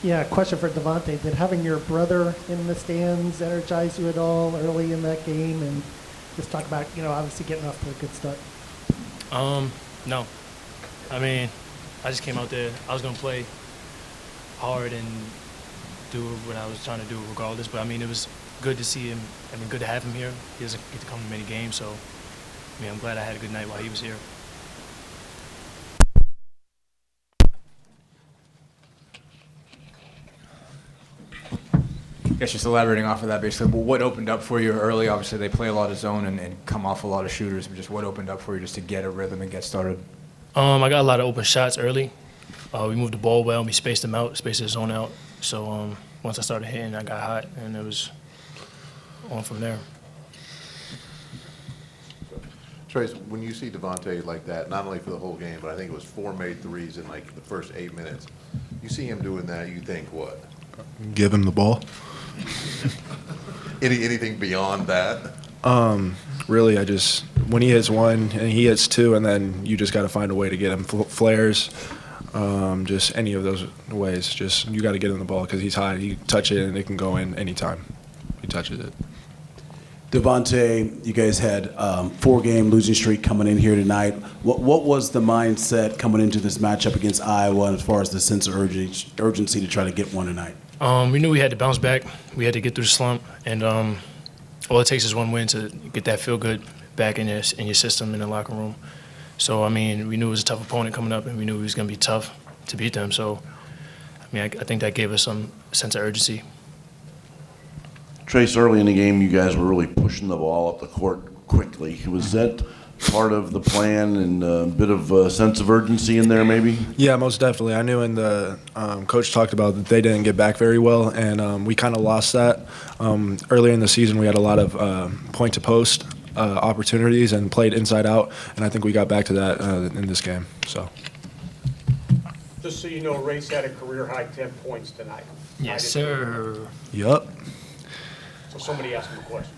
Yeah, question for Devonte. Did having your brother in the stands energize you at all early in that game? And just talk about, obviously getting off to a good start. No. I mean, I just came out there. I was going to play hard and do what I was trying to do regardless. But, I mean, it was good to see him. I mean, good to have him here. He doesn't get to come to many games. So, I mean, I'm glad I had a good night while he was here. I guess just elaborating off of that, basically, what opened up for you early? Obviously, they play a lot of zone and come off a lot of shooters, but just what opened up for you just to get a rhythm and get started? I got a lot of open shots early. We moved the ball well. We spaced them out, spaced the zone out. So once I started hitting, I got hot, and it was on from there. Trayce, when you see Devonte like that, not only for the whole game, but I think it was 4 made threes in like the first 8 minutes. You see him doing that, you think what? Give him the ball. Anything beyond that? Really, when he hits one and he hits two, and then you just got to find a way to get him flares. Just any of those ways. Just you got to get him the ball because he's high. He touch it and it can go in anytime he touches it. Devonte, you guys had 4-game losing streak coming in here tonight. What was the mindset coming into this matchup against Iowa as far as the sense of urgency to try to get one tonight? We knew we had to bounce back. We had to get through the slump, and all it takes is one win to get that feel good back in your system in the locker room. So I mean, we knew it was a tough opponent coming up, and we knew it was going to be tough to beat them. So I mean, I think that gave us some sense of urgency. Trayce, early in the game, you guys were really pushing the ball up the court quickly. Was that part of the plan and a bit of a sense of urgency in there maybe? Yeah, most definitely. I knew in the coach talked about that they didn't get back very well, and we kind of lost that. Earlier in the season, we had a lot of point-to-post opportunities and played inside out, and I think we got back to that in this game. So. Just so you know, Race had a career-high 10 points tonight. Yes, sir. Yup. So somebody asked him a question.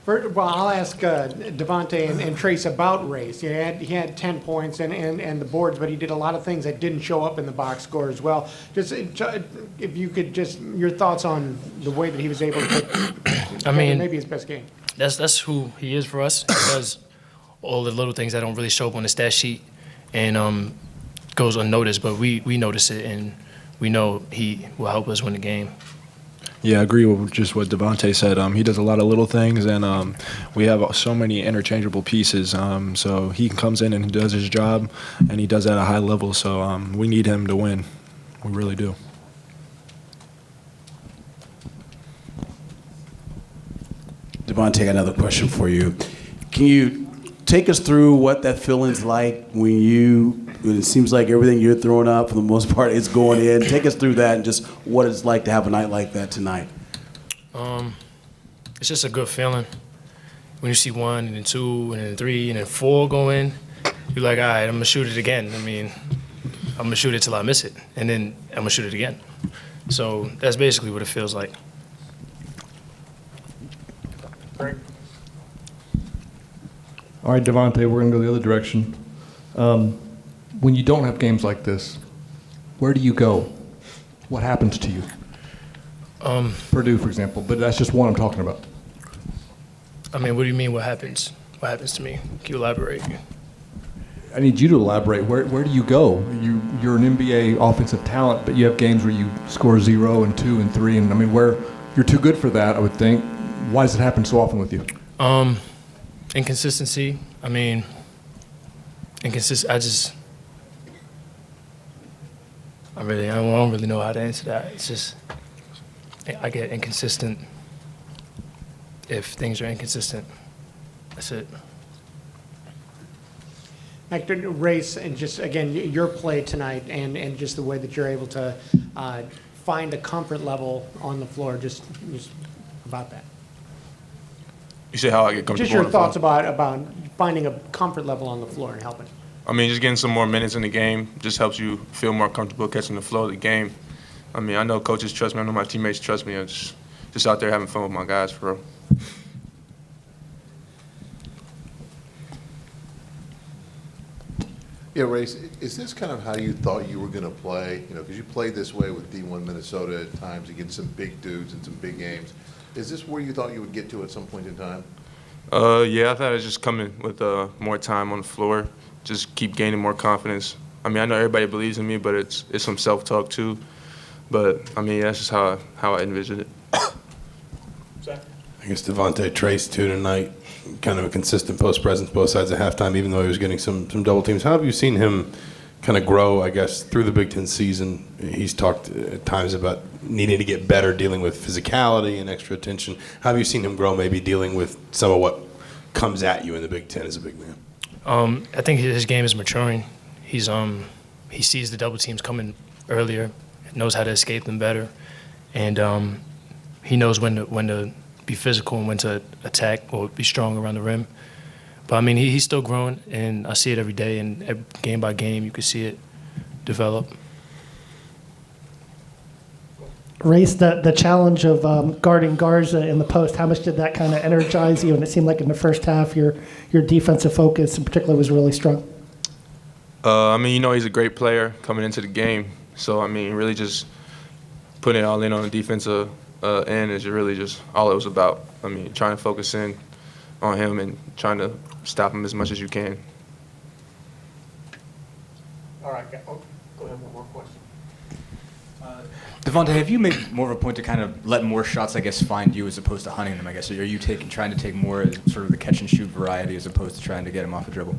Well, I'll ask Devonte and Trayce about Race. He had 10 points and the boards, but he did a lot of things that didn't show up in the box score as well. Just if you could your thoughts on the way that he was able to put maybe his best game. That's who he is for us. He does all the little things that don't really show up on the stat sheet and goes unnoticed, but we notice it, and we know he will help us win the game. Yeah, I agree with just what Devonte said. He does a lot of little things, and we have so many interchangeable pieces. So he comes in and does his job, and he does at a high level. So we need him to win. We really do. Devonte, another question for you. Can you take us through what that feeling's like when it seems like everything you're throwing up, for the most part, is going in? Take us through that and just what it's like to have a night like that tonight. It's just a good feeling. When you see 1 and then 2 and then 3 and then 4 go in, you're like, all right, I'm going to shoot it again. I mean, I'm going to shoot it till I miss it, and then I'm going to shoot it again. So that's basically what it feels like. Greg? All right, Devonte, we're going to go the other direction. When you don't have games like this, where do you go? What happens to you? Purdue, for example, but that's just one I'm talking about. I mean, what do you mean what happens? What happens to me? Can you elaborate? I need you to elaborate. Where do you go? You're an NBA offensive talent, but you have games where you score 0 and 2 and 3, and I mean, where you're too good for that, I would think. Why does it happen so often with you? Inconsistency. I mean, I don't really know how to answer that. It's just I get inconsistent if things are inconsistent. That's it. Back to Race, and just again your play tonight, and just the way that you're able to find a comfort level on the floor. Just about that. You say how I get comfortable. Just your thoughts about finding a comfort level on the floor and helping. I mean, just getting some more minutes in the game just helps you feel more comfortable catching the flow of the game. I mean, I know coaches trust me. I know my teammates trust me. I'm just out there having fun with my guys, for real. Yeah, Race, is this kind of how you thought you were going to play? You know, because you played this way with D1 Minnesota at times against some big dudes in some big games. Is this where you thought you would get to at some point in time? Yeah, I thought I was just coming with more time on the floor, just keep gaining more confidence. I mean, I know everybody believes in me, but it's some self-talk too. But, I mean, that's just how I envisioned it. I guess Devonte, Trayce too tonight, kind of a consistent post presence both sides at halftime, even though he was getting some double teams. How have you seen him kind of grow, I guess, through the Big Ten season? He's talked at times about needing to get better dealing with physicality and extra attention. How have you seen him grow maybe dealing with some of what comes at you in the Big Ten as a big man? I think his game is maturing. He sees the double teams coming earlier, knows how to escape them better, and he knows when to be physical and when to attack or be strong around the rim. But, I mean, he's still growing, and I see it every day, and game by game you can see it develop. Race, the challenge of guarding Garza in the post, how much did that kind of energize you? And it seemed like in the first half your defensive focus in particular was really strong. I mean, you know, he's a great player coming into the game. So, I mean, really just putting it all in on the defensive end is really just all it was about. I mean, trying to focus in on him and trying to stop him as much as you can. All right, go ahead, one more question. Devonte, have you made more of a point to kind of let more shots, I guess, find you as opposed to hunting them, I guess? Or are you trying to take more as sort of the catch and shoot variety as opposed to trying to get him off a dribble?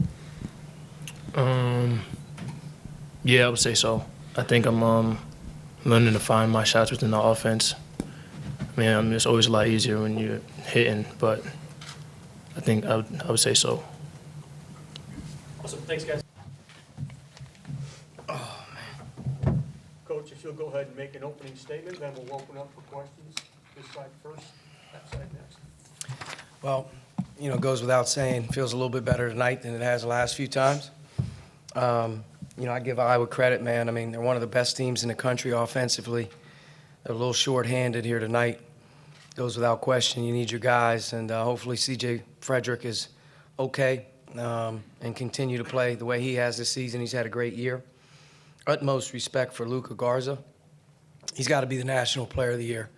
Yeah, I would say so. I think I'm learning to find my shots within the offense. I mean, it's always a lot easier when you're hitting, but I think I would say so. Awesome, thanks, guys. Oh, man. Coach, if you'll go ahead and make an opening statement, then we'll open up for questions. This side first, that side next. Well, you know, it goes without saying, feels a little bit better tonight than it has the last few times. You know, I give Iowa credit, man. I mean, they're one of the best teams in the country offensively. They're a little short-handed here tonight. Goes without question. You need your guys, and hopefully C.J. Frederick is okay and continue to play the way he has this season. He's had a great year. Utmost respect for Luka Garza. He's got to be the National Player of the Year.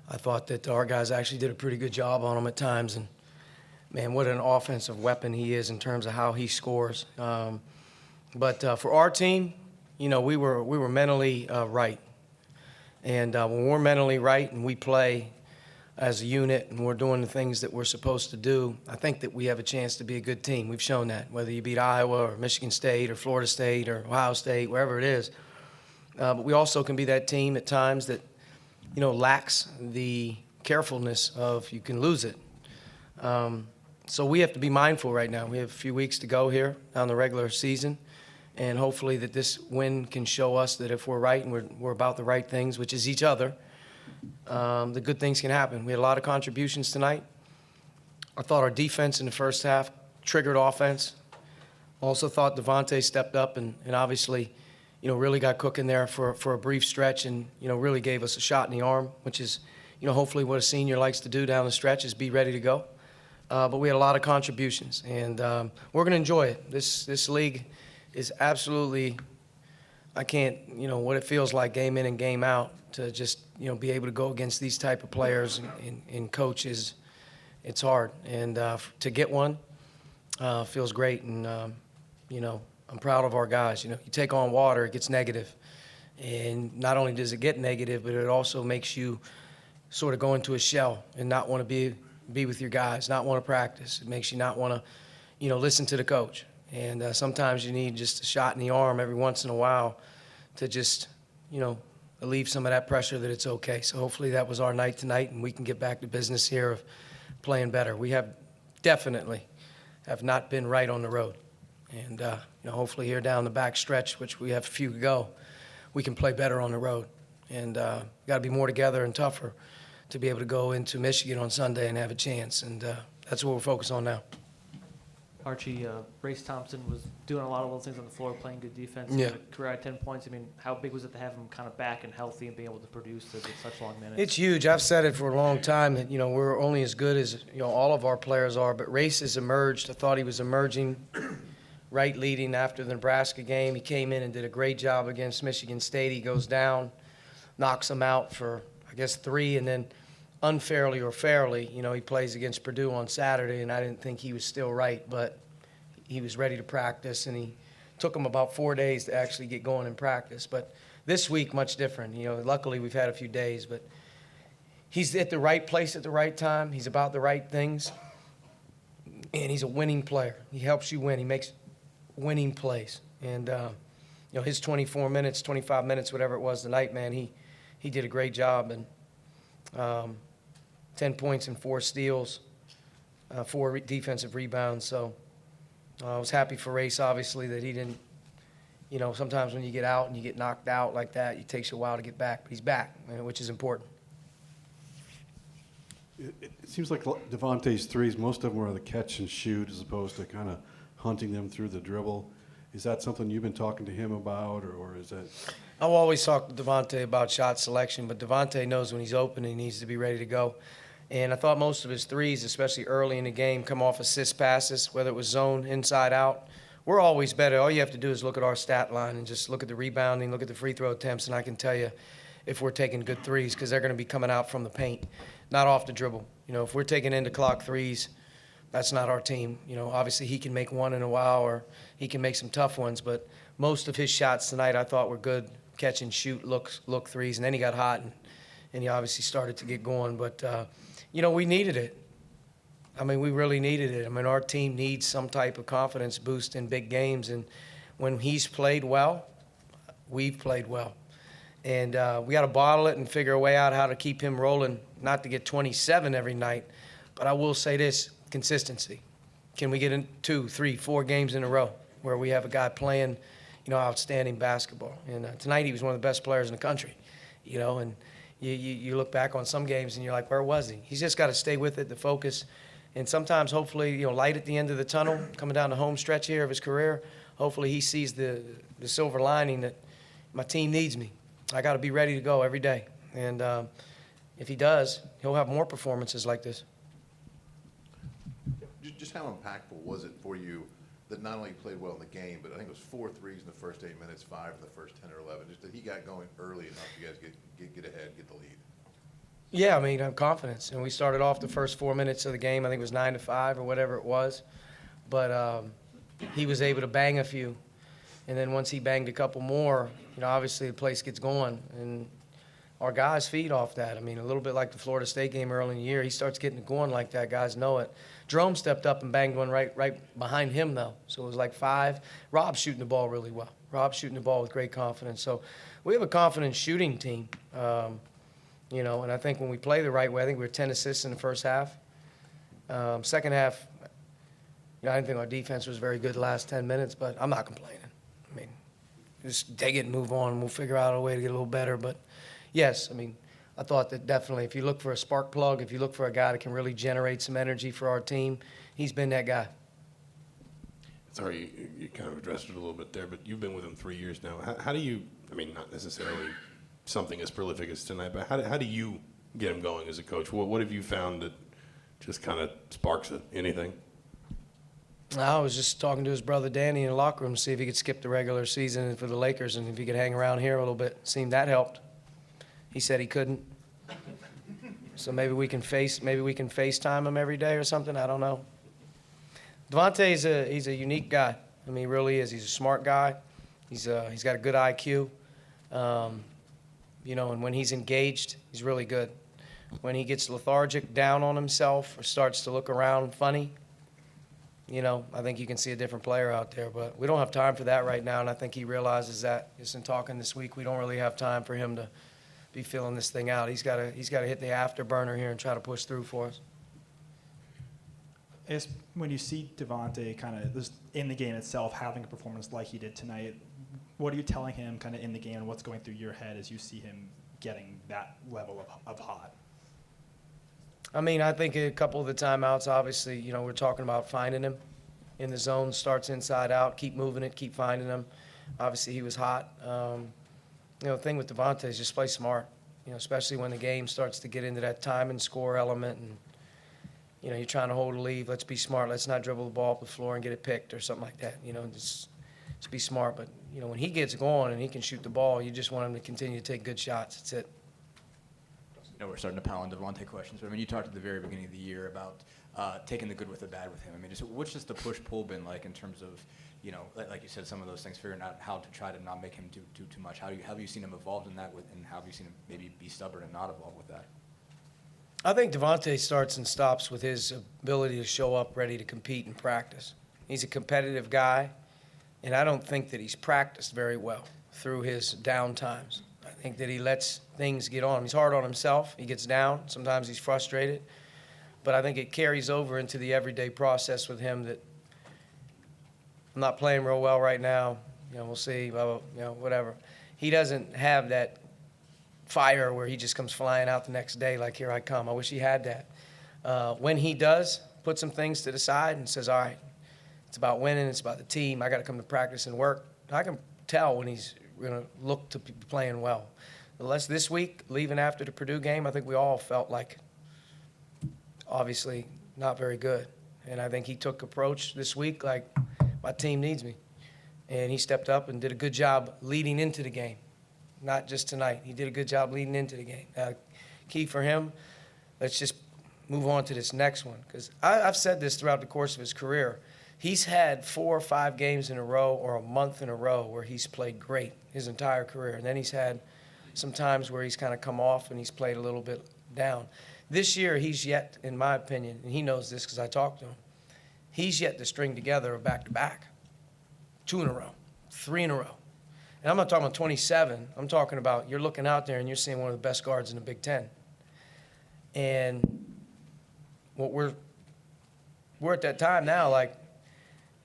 I thought that our guys actually did a pretty good job on him at times, and man, what an offensive weapon he is in terms of how he scores. But for our team, you know, we were mentally right. And when we're mentally right and we play as a unit and we're doing the things that we're supposed to do, I think that we have a chance to be a good team. We've shown that, whether you beat Iowa or Michigan State or Florida State or Ohio State, wherever it is. But we also can be that team at times that, you know, lacks the carefulness of you can lose it. So we have to be mindful right now. We have a few weeks to go here on the regular season. And hopefully that this win can show us that if we're right and we're about the right things, which is each other, the good things can happen. We had a lot of contributions tonight. I thought our defense in the first half triggered offense. Also thought Devonte stepped up and obviously, you know, really got cooking there for a brief stretch and, you know, really gave us a shot in the arm, which is, you know, hopefully what a senior likes to do down the stretch is be ready to go. But we had a lot of contributions, and we're going to enjoy it. This league is absolutely, I can't, you know, what it feels like game in and game out to just, you know, be able to go against these type of players and coaches. It's hard. And to get one feels great. And, you know, I'm proud of our guys. You know, you take on water, it gets negative. And not only does it get negative, but it also makes you sort of go into a shell and not want to be with your guys, not want to practice. It makes you not want to, you know, listen to the coach. And sometimes you need just a shot in the arm every once in a while to just, you know, relieve some of that pressure that it's okay. So hopefully that was our night tonight, and we can get back to business here of playing better. We have definitely have not been right on the road. And, you know, hopefully here down the back stretch, which we have a few to go, we can play better on the road. And got to be more together and tougher to be able to go into Michigan on Sunday and have a chance. And that's what we're focused on now. Archie, Race Thompson was doing a lot of little things on the floor, playing good defense. Yeah. Career at 10 points. I mean, how big was it to have him kind of back and healthy and being able to produce at such long minutes? It's huge. I've said it for a long time that, you know, we're only as good as, you know, all of our players are. But Race has emerged. I thought he was emerging right leading after the Nebraska game. He came in and did a great job against Michigan State. He goes down, knocks them out for, I guess, 3, and then unfairly or fairly, he plays against Purdue on Saturday, and I didn't think he was still right, but he was ready to practice, and he took him about 4 days to actually get going in practice. But this week, much different. Luckily we've had a few days, but he's at the right place at the right time. He's about the right things, and he's a winning player. He helps you win. He makes winning plays. And, his 24 minutes, 25 minutes, whatever it was tonight, man, he did a great job. And 10 points and 4 steals, 4 defensive rebounds. So I was happy for Race, obviously, that he didn't, sometimes when you get out and you get knocked out like that, it takes you a while to get back. But he's back, which is important. It seems like Devonte's threes, most of them are the catch and shoot as opposed to kind of hunting them through the dribble. Is that something you've been talking to him about, or is that? I've always talked to Devonte about shot selection, but Devonte knows when he's open, he needs to be ready to go. And I thought most of his threes, especially early in the game, come off assist passes, whether it was zone, inside out. We're always better. All you have to do is look at our stat line and just look at the rebounding, look at the free throw attempts, and I can tell you if we're taking good threes, because they're going to be coming out from the paint, not off the dribble. If we're taking end of clock threes, that's not our team. Obviously he can make one in a while, or he can make some tough ones, but most of his shots tonight I thought were good catch and shoot, look threes, and then he got hot and he obviously started to get going. But we needed it. We really needed it. Our team needs some type of confidence boost in big games, and when he's played well, we've played well. And we got to bottle it and figure a way out how to keep him rolling, not to get 27 every night. But I will say this, consistency. Can we get in 2, 3, 4 games in a row where we have a guy playing, outstanding basketball? And tonight he was one of the best players in the country, and you look back on some games and you're like, where was he? He's just got to stay with it, the focus. And sometimes, hopefully, light at the end of the tunnel, coming down the home stretch here of his career, hopefully he sees the silver lining that my team needs me. I got to be ready to go every day. And if he does, he'll have more performances like this. Just how impactful was it for you that not only played well in the game, but I think it was 4 threes in the first 8 minutes, 5 in the first 10 or 11, just that he got going early enough you guys get ahead, get the lead? Yeah, I have confidence. And we started off the first 4 minutes of the game, I think it was 9-5 or whatever it was. But he was able to bang a few. And then once he banged a couple more, obviously the place gets going. And our guys feed off that. A little bit like the Florida State game early in the year. He starts getting it going like that. Guys know it. Jerome stepped up and banged one right behind him, though. So it was like 5. Rob's shooting the ball really well. Rob's shooting the ball with great confidence. So we have a confident shooting team. And I think when we play the right way, I think we were 10 assists in the first half. Second half, I didn't think our defense was very good the last 10 minutes, but I'm not complaining. Just take it and move on, and we'll figure out a way to get a little better. But, yes, I thought that definitely if you look for a spark plug, if you look for a guy that can really generate some energy for our team, he's been that guy. Sorry, you kind of addressed it a little bit there, but you've been with him 3 years now. How do you, not necessarily something as prolific as tonight, but how do you get him going as a coach? What have you found that just kind of sparks it? Anything? I was just talking to his brother Danny in the locker room to see if he could skip the regular season for the Lakers and if he could hang around here a little bit. Seemed that helped. He said he couldn't. So maybe we can FaceTime him every day or something. I don't know. Devonte he's a unique guy. He really is. He's a smart guy. He's got a good IQ. And when he's engaged, he's really good. When he gets lethargic, down on himself, or starts to look around funny, I think you can see a different player out there. But we don't have time for that right now, and I think he realizes that. Just in talking this week, we don't really have time for him to be filling this thing out. He's got to hit the afterburner here and try to push through for us. I guess when you see Devonte kind of just in the game itself having a performance like he did tonight, what are you telling him kind of in the game and what's going through your head as you see him getting that level of hot? I think a couple of the timeouts, obviously, we're talking about finding him in the zone, starts inside out, keep moving it, keep finding him. Obviously, he was hot. The thing with Devonte is just play smart, especially when the game starts to get into that time and score element. And, you know, you're trying to hold a lead. Let's be smart. Let's not dribble the ball up the floor and get it picked or something like that. You know, just be smart. But, you know, when he gets going and he can shoot the ball, you just want him to continue to take good shots. That's it. I know we're starting to pile on Devonte questions, but I mean, you talked at the very beginning of the year about taking the good with the bad with him. I mean, what's just the push-pull been like in terms of, you know, like you said, some of those things, figuring out how to try to not make him do too much. How have you seen him evolved in that, and how have you seen him maybe be stubborn and not evolve with that? I think Devonte starts and stops with his ability to show up ready to compete in practice. He's a competitive guy, and I don't think that he's practiced very well through his down times. I think that he lets things get on him. He's hard on himself. He gets down. Sometimes he's frustrated. But I think it carries over into the everyday process with him that I'm not playing real well right now. You know, we'll see, blah, blah, you know, whatever. He doesn't have that fire where he just comes flying out the next day like, here I come. I wish he had that. When he does, put some things to the side and says, all right, it's about winning, it's about the team. I got to come to practice and work. I can tell when he's going to look to be playing well. Unless this week, leaving after the Purdue game, I think we all felt like obviously not very good. And I think he took approach this week like, my team needs me. And he stepped up and did a good job leading into the game. Not just tonight. He did a good job leading into the game. Key for him, let's just move on to this next one. Because I've said this throughout the course of his career. He's had 4 or 5 games in a row or a month in a row where he's played great his entire career. And then he's had some times where he's kind of come off and he's played a little bit down. This year, he's yet, in my opinion, and he knows this because I talked to him, he's yet to string together a back-to-back. 2 in a row, 3 in a row. And I'm not talking about 27. I'm talking about you're looking out there and you're seeing one of the best guards in the Big Ten. And what we're at that time now, like,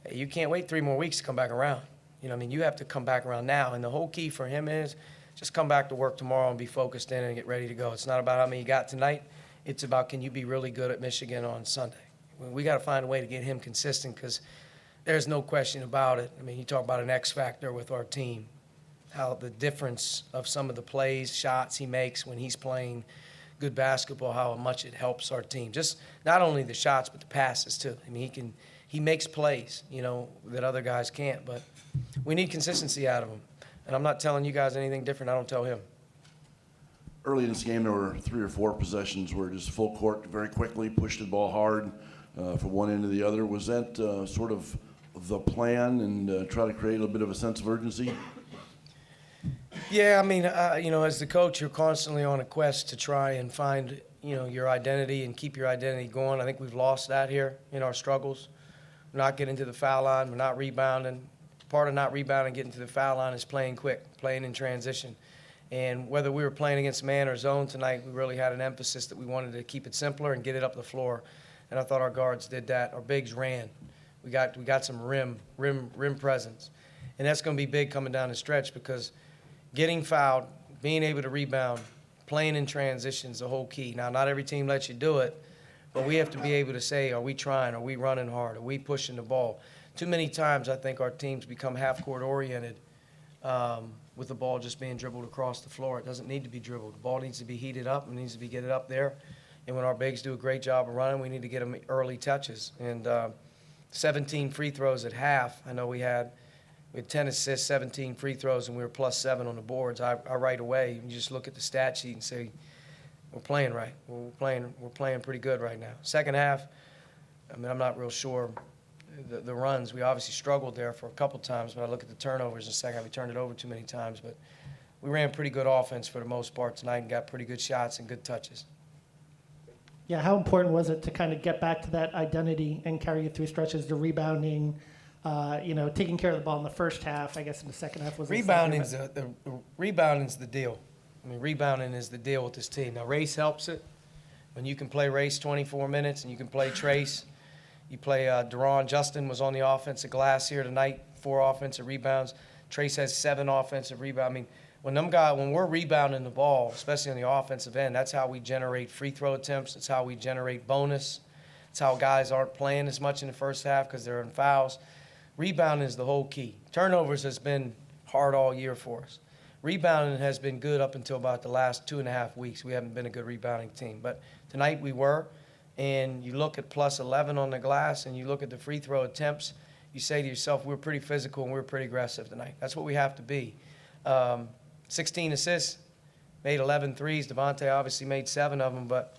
hey, you can't wait 3 more weeks to come back around. You know what I mean? You have to come back around now. And the whole key for him is just come back to work tomorrow and be focused in and get ready to go. It's not about how many you got tonight. It's about can you be really good at Michigan on Sunday. We got to find a way to get him consistent because there's no question about it. I mean, you talk about an X factor with our team, how the difference of some of the plays, shots he makes when he's playing good basketball, how much it helps our team. Just not only the shots, but the passes too. I mean, he makes plays, you know, that other guys can't. But we need consistency out of him. And I'm not telling you guys anything different. I don't tell him. Early in this game, there were 3 or 4 possessions where just full court very quickly, pushed the ball hard from one end to the other. Was that sort of the plan and try to create a bit of a sense of urgency? Yeah, I mean, you know, as the coach, you're constantly on a quest to try and find, you know, your identity and keep your identity going. I think we've lost that here in our struggles. We're not getting to the foul line. We're not rebounding. Part of not rebounding, getting to the foul line is playing quick, playing in transition. And whether we were playing against man or zone tonight, we really had an emphasis that we wanted to keep it simpler and get it up the floor. And I thought our guards did that. Our bigs ran. We got some rim presence. And that's going to be big coming down the stretch because getting fouled, being able to rebound, playing in transition is the whole key. Now, not every team lets you do it, but we have to be able to say, are we trying? Are we running hard? Are we pushing the ball? Too many times I think our teams become half-court oriented with the ball just being dribbled across the floor. It doesn't need to be dribbled. The ball needs to be heated up. It needs to be get it up there. And when our bigs do a great job of running, we need to get them early touches. And 17 free throws at half. I know we had 10 assists, 17 free throws, and we were +7 on the boards. I right away, you just look at the stat sheet and say, we're playing right. We're playing pretty good right now. Second half, I mean, I'm not real sure. The runs, we obviously struggled there for a couple times, but I look at the turnovers in the second half. We turned it over too many times, but we ran pretty good offense for the most part tonight and got pretty good shots and good touches. Yeah, how important was it to kind of get back to that identity and carry you through stretches, the rebounding, you know, taking care of the ball in the first half, I guess in the second half was rebounding's rebounding's the deal. I mean, rebounding is the deal with this team. Now, Race helps it. When you can play Race 24 minutes and you can play Trayce, you play Duran. Justin was on the offensive glass here tonight, 4 offensive rebounds. Trayce has 7 offensive rebounds. I mean, when we're rebounding the ball, especially on the offensive end, that's how we generate free throw attempts. That's how we generate bonus. It's how guys aren't playing as much in the first half because they're in fouls. Rebounding is the whole key. Turnovers has been hard all year for us. Rebounding has been good up until about the last 2.5 weeks. We haven't been a good rebounding team. But tonight we were, and you look at plus 11 on the glass and you look at the free throw attempts, you say to yourself, we're pretty physical and we're pretty aggressive tonight. That's what we have to be. 16 assists, made 11 threes. Devonte obviously made 7 of them, but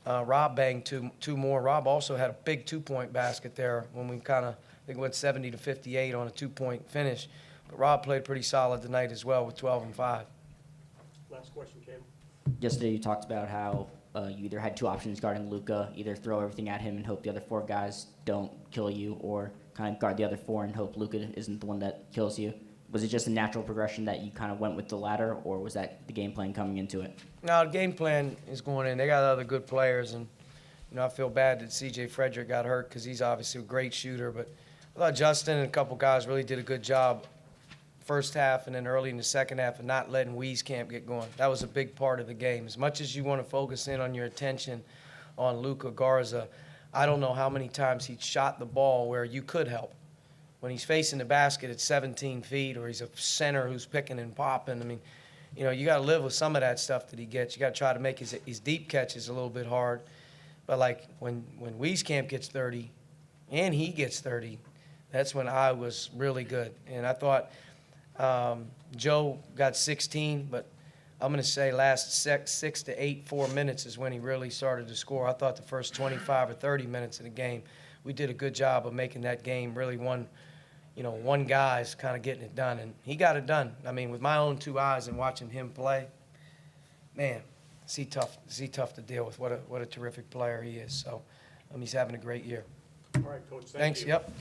Rob banged two more. Rob also had a big 2-point basket there when we kind of, I think, went 70 to 58 on a 2-point finish. But Rob played pretty solid tonight as well with 12 and 5. Last question, Cam. Yesterday you talked about how you either had 2 options guarding Luka, either throw everything at him and hope the other 4 guys don't kill you, or kind of guard the other 4 and hope Luka isn't the one that kills you. Was it just a natural progression that you kind of went with the latter, or was that the game plan coming into it? No, the game plan is going in. They got other good players, and I feel bad that C.J. Frederick got hurt because he's obviously a great shooter. But I thought Justin and a couple guys really did a good job first half and then early in the second half of not letting Wieskamp get going. That was a big part of the game. As much as you want to focus in on your attention on Luka Garza, I don't know how many times he shot the ball where you could help. When he's facing the basket at 17 feet, or he's a center who's picking and popping, I mean, you got to live with some of that stuff that he gets. You got to try to make his deep catches a little bit hard. But like when Wieskamp gets 30 and he gets 30, that's when I was really good. And I thought Joe got 16, but I'm going to say last 6 to 4 minutes is when he really started to score. I thought the first 25 or 30 minutes of the game, we did a good job of making that game really one guy's kind of getting it done, and he got it done. I mean, with my own 2 eyes and watching him play, man, is he tough to deal with. What a terrific player he is. So he's having a great year. All right, Coach, thank you. Thanks. Yep.